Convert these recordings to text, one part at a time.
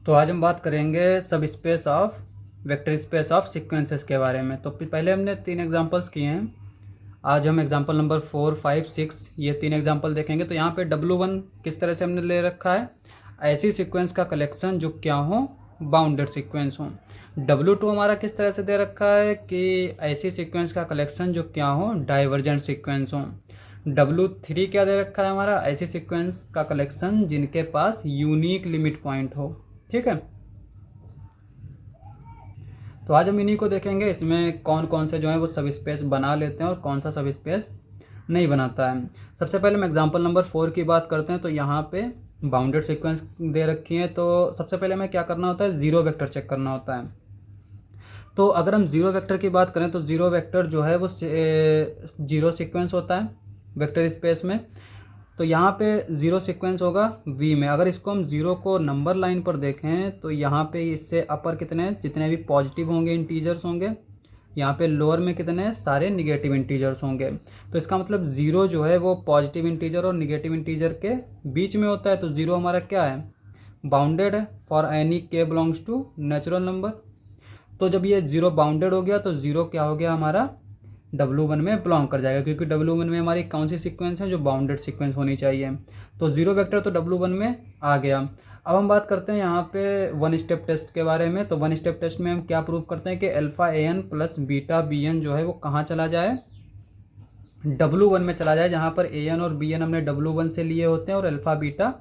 तो आज हम बात करेंगे सब space of vector space of sequences के बारे में। तो पहले हमने 3 एग्जांपल्स किए हैं। आज हम एग्जांपल नंबर 4, 5, 6 ये 3 एग्जांपल देखेंगे। तो यहाँ पे W1 किस तरह से हमने ले रखा है, ऐसी सीक्वेंस का कलेक्शन जो क्या हो, बाउंडेड सीक्वेंस हो। W2 हमारा किस तरह से दे रखा है कि ऐसी सीक्वेंस का कलेक्शन जो क्या हो, डाइवर्जेंट सीक्वेंस हो। W3 क्या दे रखा है हमारा, ऐसी सीक्वेंस का कलेक्शन जिनके पास यूनिक लिमिट पॉइंट हो। ठीक है, तो आज हम इन्हीं को देखेंगे। इसमें कौन कौन से जो है वो सब स्पेस बना लेते हैं और कौन सा सब स्पेस नहीं बनाता है। सबसे पहले हम एग्जांपल नंबर 4 की बात करते हैं। तो यहाँ पे बाउंडेड सीक्वेंस दे रखी है। तो सबसे पहले हमें क्या करना होता है, जीरो वेक्टर चेक करना होता है। तो अगर हम जीरो वेक्टर की बात करें तो जीरो वेक्टर जो है वो जीरो सीक्वेंस होता है वेक्टर स्पेस में। तो यहाँ पे ज़ीरो सीक्वेंस होगा वी में। अगर इसको हम ज़ीरो को नंबर लाइन पर देखें तो यहाँ पे इससे अपर कितने, जितने भी पॉजिटिव होंगे इंटीजर्स होंगे, यहाँ पे लोअर में कितने, सारे निगेटिव इंटीजर्स होंगे। तो इसका मतलब ज़ीरो जो है वो पॉजिटिव इंटीजर और निगेटिव इंटीजर के बीच में होता है। तो ज़ीरो हमारा क्या है, बाउंडेड है फॉर एनी के बिलोंग्स टू नेचुरल नंबर। तो जब ये ज़ीरो बाउंडेड हो गया तो ज़ीरो क्या हो गया हमारा, W1 में बिलोंग कर जाएगा, क्योंकि W1 में हमारी कौन सी सीक्वेंस है, जो बाउंडेड सीक्वेंस होनी चाहिए। तो जीरो वेक्टर तो W1 में आ गया। अब हम बात करते हैं यहाँ पे वन स्टेप टेस्ट के बारे में। तो वन स्टेप टेस्ट में हम क्या प्रूव करते हैं कि alpha AN plus beta BN जो है वो कहाँ चला जाए, W1 में चला जाए, जहाँ पर AN और BN हमने W1 से लिए होते हैं और अल्फा बीटा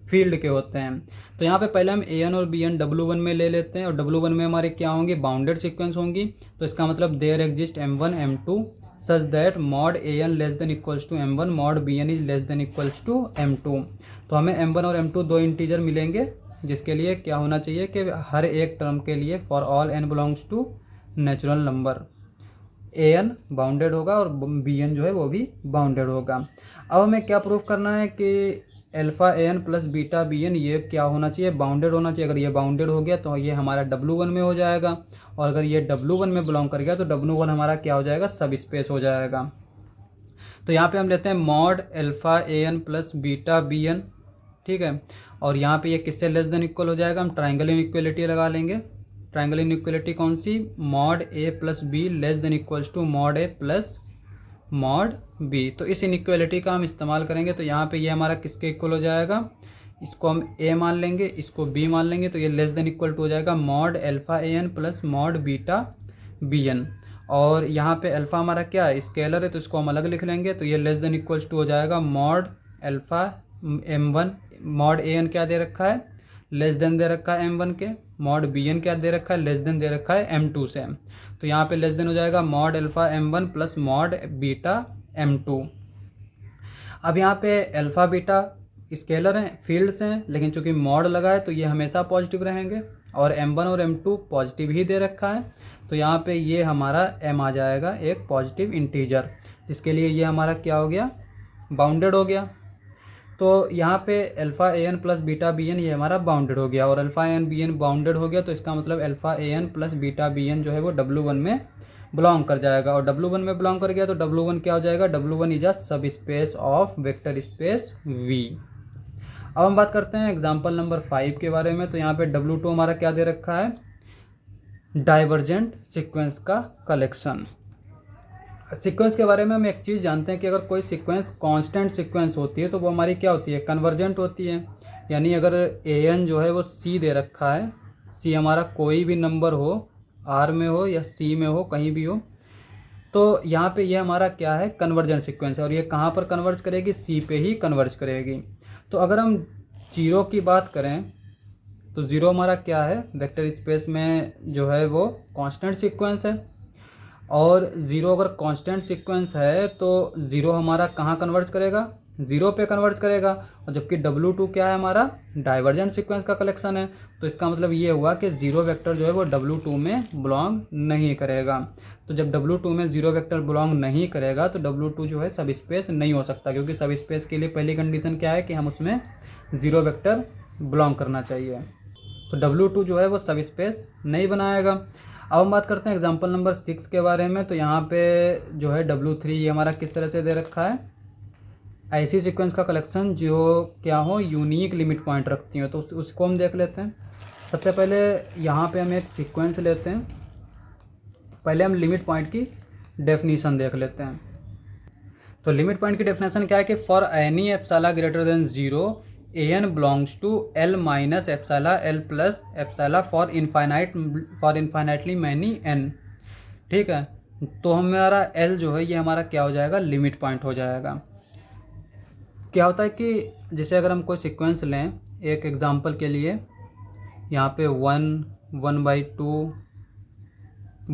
फील्ड के होते हैं। तो यहाँ पे पहले हम AN और BN W1 में ले लेते हैं और W1 में हमारे क्या होंगी, बाउंडेड सीक्वेंस होंगी। तो इसका मतलब there exist M1 M2 such that mod AN less than equals to M1 mod BN is less than equals to M2। तो हमें M1 और M2 दो इंटीजर मिलेंगे, जिसके लिए क्या होना चाहिए कि हर एक टर्म के लिए for all n belongs to natural number AN bounded होगा और BN जो है वो भी बाउंडेड होगा। अब हमें क्या प्रूफ करना है कि alpha AN plus beta BN ये क्या होना चाहिए, बाउंडेड होना चाहिए। अगर ये बाउंडेड हो गया तो ये हमारा W1 में हो जाएगा, और अगर ये W1 में बिलोंग कर गया तो W1 हमारा क्या हो जाएगा, सब स्पेस हो जाएगा। तो यहाँ पे हम लेते हैं mod alpha AN plus beta BN, ठीक है। और यहाँ पे ये किससे लेस देन इक्वल हो जाएगा, हम ट्राइंगल इनइक्वलिटी लगा लेंगे। ट्राइंगल इनइक्वलिटी कौन सी, mod A plus B less than equals to mod A plus mod B। तो इस इनइक्वलिटी का हम इस्तेमाल करेंगे। तो यहाँ पे ये हमारा किसके इक्वल हो जाएगा, इसको हम A मान लेंगे, इसको B मान लेंगे। तो ये लेस देन इक्वल टू हो जाएगा mod alpha AN plus mod beta BN। और यहाँ पे अल्फा हमारा क्या है, स्केलर है, तो इसको हम अलग लिख लेंगे। तो ये लेस देन इक्वल्स टू हो जाएगा mod alpha M1, mod AN क्या दे रखा है, लेस देन दे रखा है M1 के, मॉड BN क्या दे रखा है, लेस देन दे रखा है M2 से। तो यहाँ पे लेस देन हो जाएगा mod alpha M1 plus mod beta M2। अब यहाँ पे अल्फा बीटा स्केलर हैं, फील्ड्स हैं, लेकिन चूंकि मॉड लगा है तो ये हमेशा पॉजिटिव रहेंगे, और M1 और M2 पॉजिटिव ही दे रखा है। तो यहाँ पे ये हमारा M आ जाएगा, एक पॉजिटिव इंटीजर, जिसके लिए ये हमारा क्या हो गया, बाउंडेड हो गया। तो यहाँ पे alpha AN plus beta BN ये हमारा बाउंडेड हो गया, और अल्फा AN BN बाउंडेड हो गया। तो इसका मतलब alpha AN plus beta BN जो है वो W1 में बिलोंग कर जाएगा, और W1 में बिलोंग कर गया तो W1 क्या हो जाएगा, W1 इज अ सब space of vector space V। अब हम बात करते हैं एग्जाम्पल नंबर 5 के बारे में। तो यहाँ पे W2 हमारा क्या दे रखा है, डाइवर्जेंट सीक्वेंस का कलेक्शन। सीक्वेंस के बारे में हम एक चीज़ जानते हैं कि अगर कोई सीक्वेंस कांस्टेंट सीक्वेंस होती है तो वो हमारी क्या होती है, कन्वर्जेंट होती है। यानी अगर AN जो है वो C दे रखा है, C हमारा कोई भी नंबर हो, R में हो या C में हो, कहीं भी हो, तो यहाँ पे ये हमारा क्या है, कन्वर्जेंट सीक्वेंस है। और ये कहाँ पर कन्वर्ज करेगी, C पे ही कन्वर्ज करेगी। तो अगर हम जीरो की बात करें तो ज़ीरो हमारा क्या है, वेक्टर स्पेस में जो है वो कांस्टेंट सीक्वेंस है, और ज़ीरो अगर कांस्टेंट सीक्वेंस है तो ज़ीरो हमारा कहाँ कन्वर्ज करेगा, ज़ीरो पे कन्वर्ज करेगा। और जबकि W2 क्या है, हमारा डाइवर्जेंट सीक्वेंस का कलेक्शन है। तो इसका मतलब ये हुआ कि ज़ीरो वेक्टर जो है वो W2 में बिलोंग नहीं करेगा। तो जब W2 में ज़ीरो वेक्टर बिलोंग नहीं करेगा तो W2 जो है सब स्पेस नहीं हो सकता, क्योंकि सब स्पेस के लिए पहली कंडीशन क्या है कि हम उसमें ज़ीरो वेक्टर बिलोंग करना चाहिए। तो W2 जो है वो सब स्पेस नहीं बनाएगा। अब हम बात करते हैं एग्जांपल नंबर 6 के बारे में। तो यहाँ पे जो है W3 ये हमारा किस तरह से दे रखा है, ऐसी सीक्वेंस का कलेक्शन जो क्या हो, यूनिक लिमिट पॉइंट रखती हो। तो उसको हम देख लेते हैं। सबसे पहले यहाँ पे हम एक सीक्वेंस लेते हैं। पहले हम लिमिट पॉइंट की डेफिनीशन देख लेते हैं। तो लिमिट पॉइंट की डेफिनेशन क्या है कि for any epsilon greater than 0 an belongs to l minus epsilon l plus epsilon for infinitely many n। ठीक है, तो हमारा l जो है ये हमारा क्या हो जाएगा, लिमिट पॉइंट हो जाएगा। क्या होता है कि जैसे अगर हम कोई सीक्वेंस लें, एक एग्जांपल के लिए यहाँ पे 1, 1/2,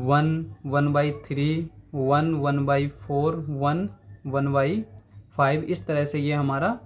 1, 1/3, 1, 1/4, 1, 1/5, इस तरह से ये हमारा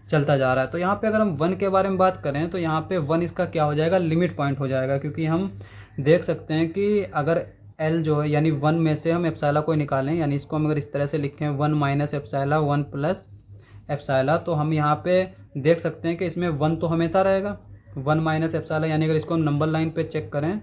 चलता जा रहा है। तो यहाँ पे अगर हम 1 के बारे में बात करें तो यहाँ पे 1 इसका क्या हो जाएगा, लिमिट पॉइंट हो जाएगा। क्योंकि हम देख सकते हैं कि अगर L जो है यानी 1 में से हम एप्सिलॉन को निकालें, यानी इसको हम अगर इस तरह से लिखें 1 माइनस एप्सिलॉन 1 प्लस एप्सिलॉन, तो हम यहाँ पे देख सकते हैं कि इसमें 1 तो हमेशा रहेगा, 1 माइनस एप्सिलॉन, यानी अगर इसको हम नंबर लाइन पे चेक करें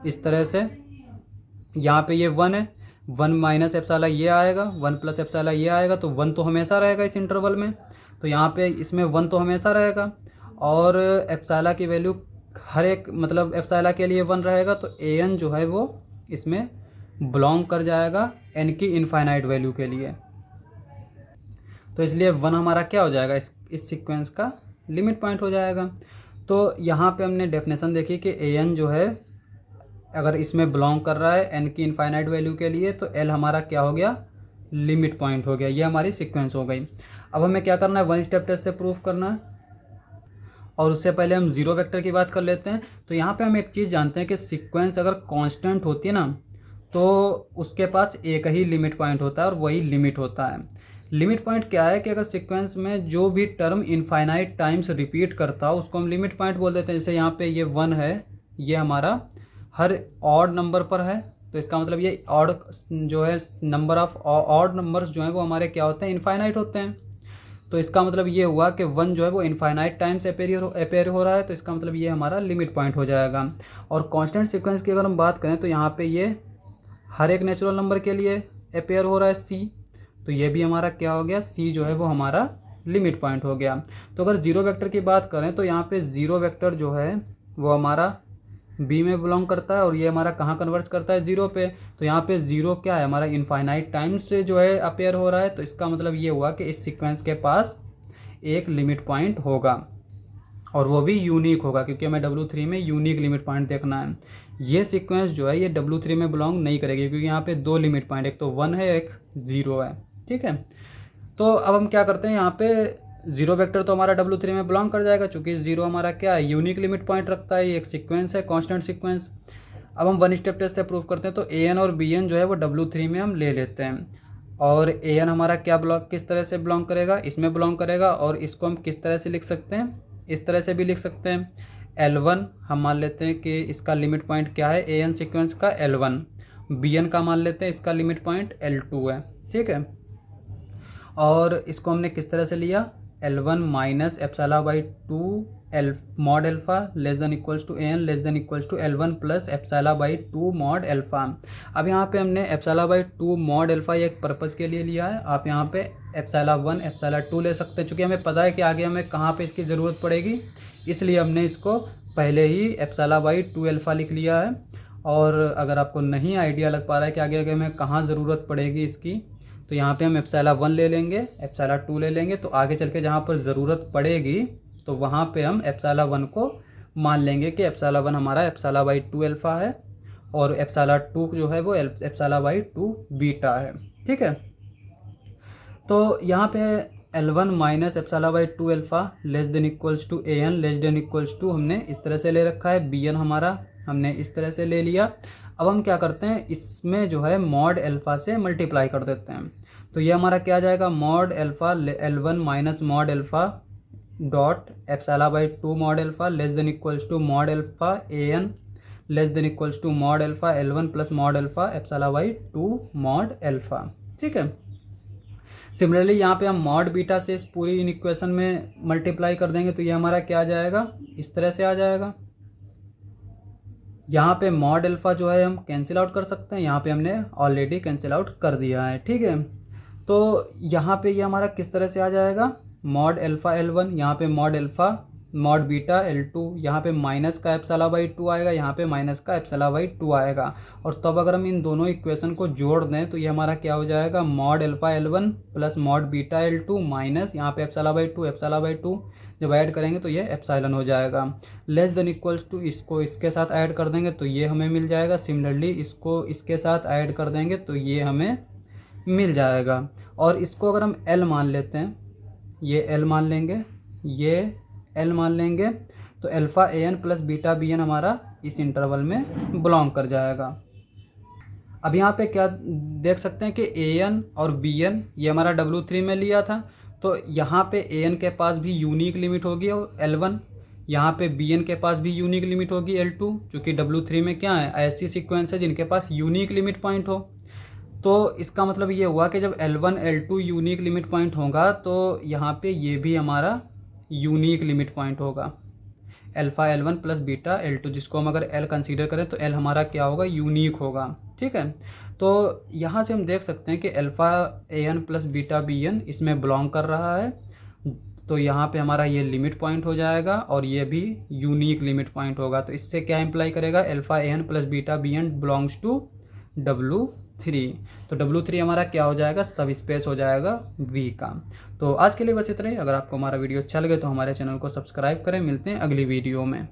इस तरह से, यहाँ पे ये 1 है, 1 माइनस एप्सिलॉन ये आएगा, 1 प्लस एप्सिलॉन ये आएगा, तो 1 तो हमेशा रहेगा इस इंटरवल में। तो यहाँ पे इसमें 1 तो हमेशा रहेगा और एप्सिलॉन की वैल्यू हर एक मतलब एप्सिलॉन के लिए 1 रहेगा। तो an जो है वो इसमें बिलोंग कर जाएगा n की इनफाइनाइट वैल्यू के लिए। तो इसलिए 1 हमारा क्या हो जाएगा, इस सीक्वेंस का लिमिट पॉइंट हो जाएगा। तो यहाँ पे हमने डेफिनेशन देखी कि an जो है अगर इसमें बिलोंग कर रहा है n की इनफाइनाइट वैल्यू के लिए, तो l हमारा क्या हो गया, लिमिट पॉइंट हो गया। ये हमारी सीक्वेंस हो गई। अब हमें क्या करना है, 1 स्टेप टेस्ट से प्रूफ करना है। और उससे पहले हम जीरो वेक्टर की बात कर लेते हैं। तो यहाँ पे हम एक चीज़ जानते हैं कि सीक्वेंस अगर कांस्टेंट होती है ना, तो उसके पास एक ही लिमिट पॉइंट होता है और वही लिमिट होता है। लिमिट पॉइंट क्या है कि अगर सीक्वेंस में जो भी टर्म इनफाइनाइट टाइम्स रिपीट करता हो उसको हम लिमिट पॉइंट बोल देते हैं। जैसे यहाँ पे ये 1 है, ये हमारा हर ऑड नंबर पर है, तो इसका मतलब ये ऑड जो है नंबर ऑफ ऑड नंबर्स जो हैं वो हमारे क्या होते हैं, इनफाइनाइट होते हैं। तो इसका मतलब ये हुआ कि 1 जो है वो इनफाइनाइट टाइम्स अपेयर हो रहा है, तो इसका मतलब ये हमारा लिमिट पॉइंट हो जाएगा। और कांस्टेंट सीक्वेंस की अगर हम बात करें तो यहाँ पे ये हर एक नेचुरल नंबर के लिए अपेयर हो रहा है c, तो ये भी हमारा क्या हो गया, c जो है वो हमारा लिमिट पॉइंट हो गया। तो अगर जीरो वेक्टर की बात करें तो यहाँ पे जीरो वेक्टर जो है वो हमारा बी में बिलोंग करता है और ये हमारा कहाँ कन्वर्ट करता है, 0 पे। तो यहाँ पे 0 क्या है, हमारा इनफाइनाइट टाइम्स से जो है अपेयर हो रहा है। तो इसका मतलब ये हुआ कि इस सीक्वेंस के पास एक लिमिट पॉइंट होगा और वो भी यूनिक होगा, क्योंकि हमें W3 में यूनिक लिमिट पॉइंट देखना है। ये सीक्वेंस जो है ये W3 में बिलोंग नहीं करेगी, क्योंकि यहाँ पे 2 लिमिट पॉइंट, एक तो 1 है एक 0 है। ठीक है, तो अब हम क्या करते हैं, यहाँ पे जीरो वेक्टर तो हमारा W3 में बिलोंग कर जाएगा, चूँकि 0 हमारा क्या है, यूनिक लिमिट पॉइंट रखता है। ये एक सीक्वेंस है, कांस्टेंट सीक्वेंस। अब हम 1 स्टेप टेस्ट से प्रूव करते हैं। तो an और bn जो है वो W3 में हम ले लेते हैं, और an हमारा क्या किस तरह से बिलोंग करेगा, इसमें बिलोंग करेगा। और इसको हम किस तरह से लिख सकते हैं, इस तरह से भी लिख सकते हैं। L1 हम मान लेते हैं कि इसका लिमिट पॉइंट क्या है, an सीक्वेंस का L1, bn का मान लेते हैं इसका लिमिट पॉइंट L2 है। ठीक है, और इसको हमने किस तरह से लिया, L1 minus epsilon L mod alpha less than equals to an less than equals to L1 plus epsilon mod alpha. अब यहाँ पे हमने एप्सिलॉन/2 मॉड एल्फा एक पर्पज़ के लिए लिया है। आप यहाँ पे एप्सिलॉन1 एप्सिलॉन2 ले सकते हैं, चूँकि हमें पता है कि आगे हमें कहाँ पे इसकी ज़रूरत पड़ेगी, इसलिए हमने इसको पहले ही एप्सिलॉन/2 अल्फा लिख लिया है। और अगर आपको नहीं आइडिया लग पा रहा है कि आगे हमें कहाँ ज़रूरत पड़ेगी इसकी, तो यहाँ पे हम एप्सिलॉन1 ले लेंगे, एप्सिलॉन2 ले लेंगे। तो आगे चल के जहाँ पर ज़रूरत पड़ेगी तो वहाँ पे हम एप्सिलॉन1 को मान लेंगे कि एप्सिलॉन1 हमारा एप्सिलॉन/2 अल्फा है और एप्सिलॉन2 जो है वो एप्सिलॉन/2 बीटा है। ठीक है, तो यहाँ पे L1 minus epsilon alpha less than equals to an less than equals to हमने इस तरह से ले रखा है, bn हमारा हमने इस तरह से ले लिया। अब हम क्या करते हैं, इसमें जो है मॉड अल्फा से मल्टीप्लाई कर देते हैं। तो ये हमारा क्या आ जाएगा, mod alpha L1 minus mod alpha dot epsilon mod alpha less than equals to mod alpha an less than equals to mod alpha L1 plus mod alpha epsilon mod alpha. ठीक है, सिमिलरली यहाँ पे हम mod beta से इस पूरी in equation में multiply कर देंगे, तो ये हमारा क्या आ जाएगा, इस तरह से आ जाएगा। यहाँ पे मॉड अल्फा जो है हम कैंसिल आउट कर सकते हैं, यहाँ पे हमने ऑलरेडी कैंसिल आउट कर दिया है। ठीक है, तो यहाँ पे ये हमारा किस तरह से आ जाएगा, मॉड अल्फा L1, यहाँ पे mod alpha mod beta L2, यहाँ पे माइनस का ε/2 आएगा, यहाँ पे माइनस का ε/2 आएगा। और तब अगर हम इन दोनों इक्वेशन को जोड़ दें तो ये हमारा क्या हो जाएगा, mod alpha L1 plus mod beta L2 minus यहाँ पे ε/2 जब ऐड करेंगे तो ये एप्सिलॉन हो जाएगा। लेस देन इक्वल्स टू, इसको इसके साथ ऐड कर देंगे तो ये हमें मिल जाएगा। सिमिलरली इसको इसके साथ ऐड कर देंगे तो ये हमें मिल जाएगा। और इसको अगर हम L मान लेते हैं, ये L मान लेंगे, ये L मान लेंगे, तो alpha AN plus beta BN हमारा इस इंटरवल में बिलोंग कर जाएगा। अब यहाँ पे क्या देख सकते हैं कि AN और BN ये हमारा W3 में लिया था, तो यहाँ पे AN के पास भी यूनिक लिमिट होगी और L1, यहाँ पे BN के पास भी यूनिक लिमिट होगी L2, चूँकि W3 में क्या है, ऐसी सीक्वेंस है जिनके पास यूनिक लिमिट पॉइंट हो। तो इसका मतलब ये हुआ कि जब L1 L2 unique limit point होगा तो यहाँ पे ये भी हमारा यूनिक लिमिट पॉइंट होगा, alpha L1 plus beta L2, जिसको हम अगर L कंसीडर करें तो L हमारा क्या होगा, यूनिक होगा। ठीक है, तो यहाँ से हम देख सकते हैं कि alpha AN plus beta BN इसमें बिलोंग कर रहा है, तो यहाँ पे हमारा ये लिमिट पॉइंट हो जाएगा और ये भी यूनिक लिमिट पॉइंट होगा। तो इससे क्या इम्प्लाई करेगा, alpha AN plus beta BN belongs to W3। तो W3 हमारा क्या हो जाएगा, सब स्पेस हो जाएगा V का। तो आज के लिए बस इतना ही। अगर आपको हमारा वीडियो अच्छा लगे तो हमारे चैनल को सब्सक्राइब करें। मिलते हैं अगली वीडियो में।